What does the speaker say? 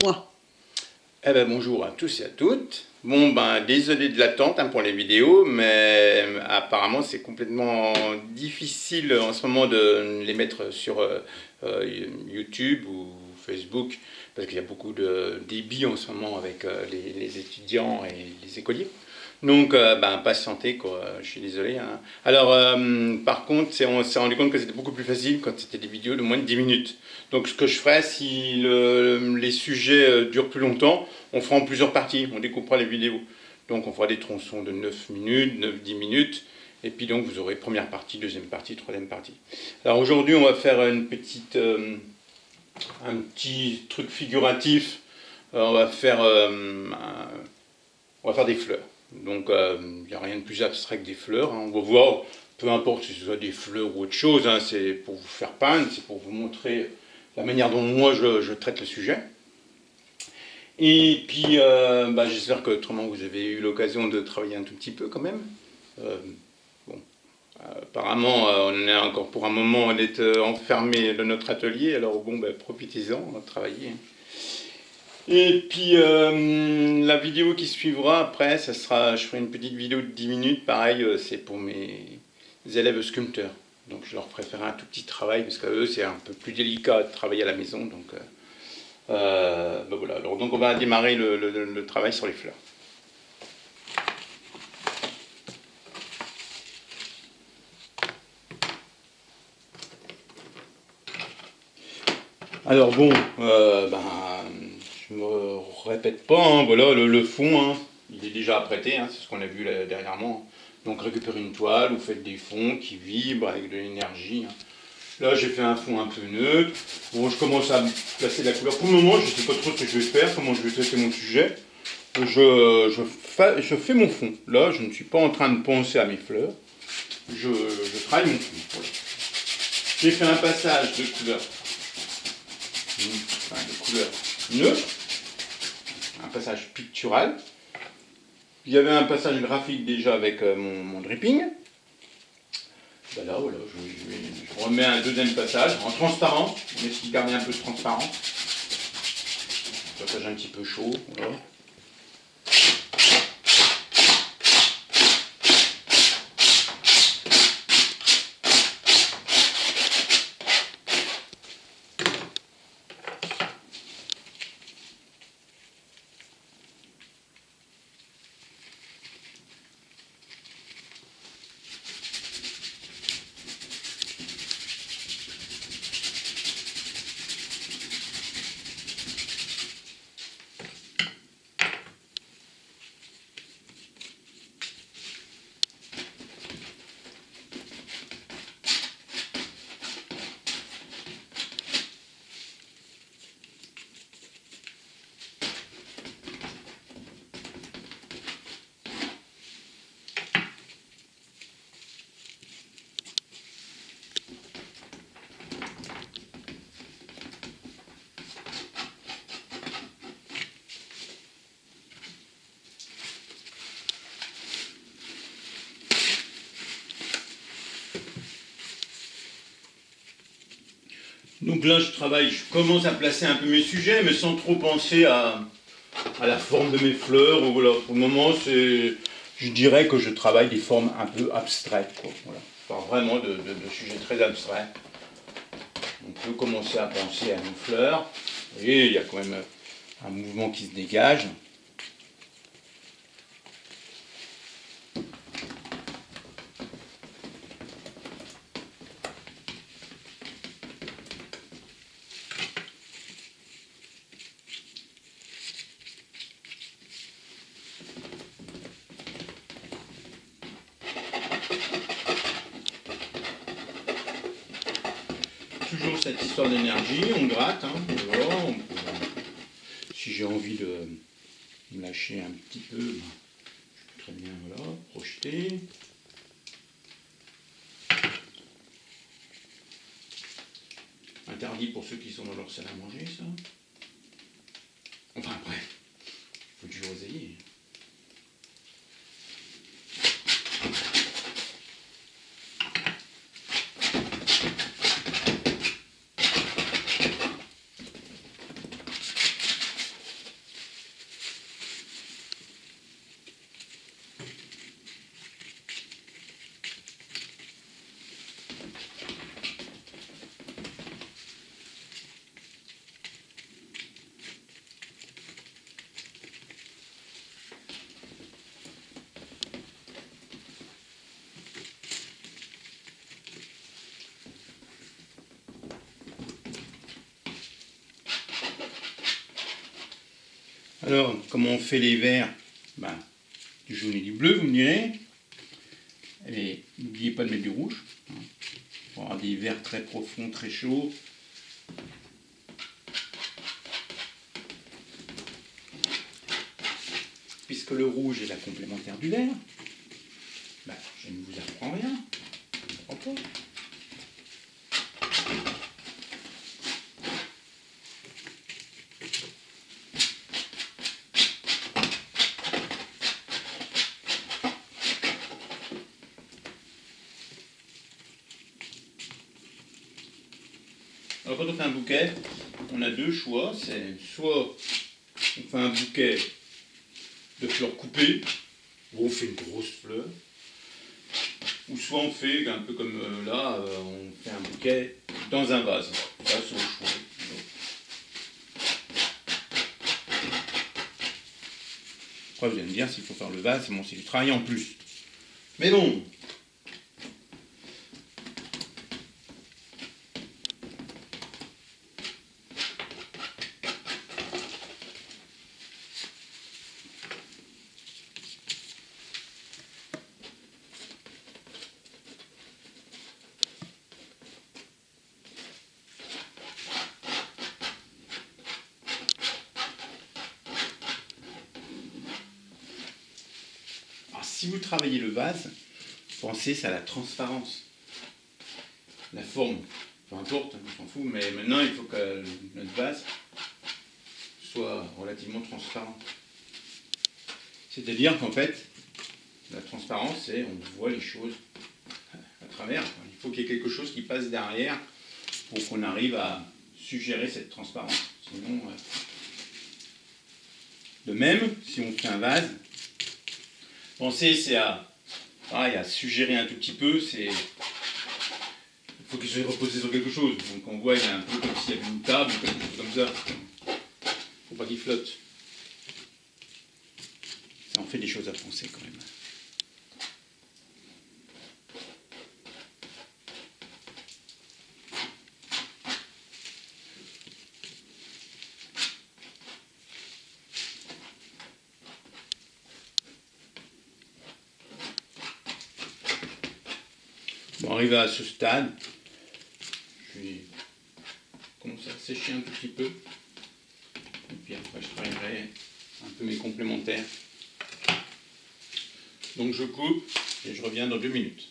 point. Eh ben bonjour à tous et à toutes. Bon ben désolé de l'attente pour les vidéos, mais apparemment c'est complètement difficile en ce moment de les mettre sur YouTube ou Facebook parce qu'il y a beaucoup de débit en ce moment avec les étudiants et les écoliers. Donc patientez quoi, je suis désolé. Hein. Alors par contre on s'est rendu compte que c'était beaucoup plus facile quand c'était des vidéos de moins de 10 minutes. Donc ce que je ferai si les sujets durent plus longtemps, on fera en plusieurs parties, on découpera les vidéos. Donc on fera des tronçons de 9 minutes, 9-10 minutes, et puis donc vous aurez première partie, deuxième partie, troisième partie. Alors aujourd'hui on va faire un petit truc figuratif, on va faire des fleurs. Donc il n'y a rien de plus abstrait que des fleurs, hein. On va voir, peu importe si ce soit des fleurs ou autre chose, hein, c'est pour vous faire peindre, c'est pour vous montrer la manière dont moi je traite le sujet. Et puis, j'espère que autrement vous avez eu l'occasion de travailler un tout petit peu quand même. Apparemment, on est encore pour un moment, on est enfermé dans notre atelier, alors profitez-en, travaillez. Et puis, la vidéo qui suivra après, je ferai une petite vidéo de 10 minutes, pareil, c'est pour mes élèves sculpteurs. Donc je leur préfère un tout petit travail, parce qu'eux, c'est un peu plus délicat de travailler à la maison, donc... voilà, alors donc on va démarrer le travail sur les fleurs. Alors bon, je me répète pas, hein, voilà le fond, hein, il est déjà apprêté, hein, c'est ce qu'on a vu là, dernièrement. Donc récupérez une toile, vous faites des fonds qui vibrent avec de l'énergie. Hein. Là, j'ai fait un fond un peu neutre. Bon, je commence à placer la couleur. Pour le moment, je ne sais pas trop ce que je vais faire, comment je vais traiter mon sujet. Je fais mon fond. Là, je ne suis pas en train de penser à mes fleurs. Je travaille mon fond. Voilà. J'ai fait un passage de couleur neutre, un passage pictural. Il y avait un passage graphique déjà avec mon dripping. Ben là, voilà, je remets un deuxième passage en transparent, on essaie de garder un peu de transparence. Passage un petit peu chaud, voilà. Donc là, je commence à placer un peu mes sujets, mais sans trop penser à la forme de mes fleurs. Ou voilà. Pour le moment, je dirais que je travaille des formes un peu abstraites. Quoi. Voilà. Pas vraiment de sujets très abstraits. On peut commencer à penser à nos fleurs. Vous voyez, il y a quand même un mouvement qui se dégage. Toujours cette histoire d'énergie, on gratte, hein, voilà, si j'ai envie de me lâcher un petit peu, je peux très bien voilà, projeter. Interdit pour ceux qui sont dans leur salle à manger, ça. Enfin après, il faut toujours essayer. Alors, comment on fait les verres? Ben, du jaune et du bleu, vous me direz. Et n'oubliez pas de mettre du rouge. Pour avoir des verres très profonds, très chauds. Puisque le rouge est la complémentaire du vert, ben, je ne vous apprends rien. Pourquoi pas? Alors quand on fait un bouquet, on a deux choix. C'est soit on fait un bouquet de fleurs coupées, où on fait une grosse fleur, ou soit on fait un peu comme là, on fait un bouquet dans un vase. Ça, c'est au choix. Après, vous allez me dire s'il faut faire le vase, bon, c'est du travail en plus. Mais bon. Si vous travaillez le vase, pensez à la transparence. La forme, peu importe, on s'en fout, mais maintenant il faut que notre vase soit relativement transparent. C'est-à-dire qu'en fait, la transparence, c'est on voit les choses à travers. Il faut qu'il y ait quelque chose qui passe derrière pour qu'on arrive à suggérer cette transparence. Sinon, de même, si on fait un vase, pensez à suggérer un tout petit peu, il faut qu'il soit reposé sur quelque chose. Donc on voit, il y a un peu comme s'il y avait une table ou quelque chose comme ça. Il ne faut pas qu'il flotte. Ça en fait des choses à penser quand même. Bon, arrivé à ce stade, je vais commencer à sécher un tout petit peu. Et puis après, je travaillerai un peu mes complémentaires. Donc je coupe et je reviens dans 2 minutes.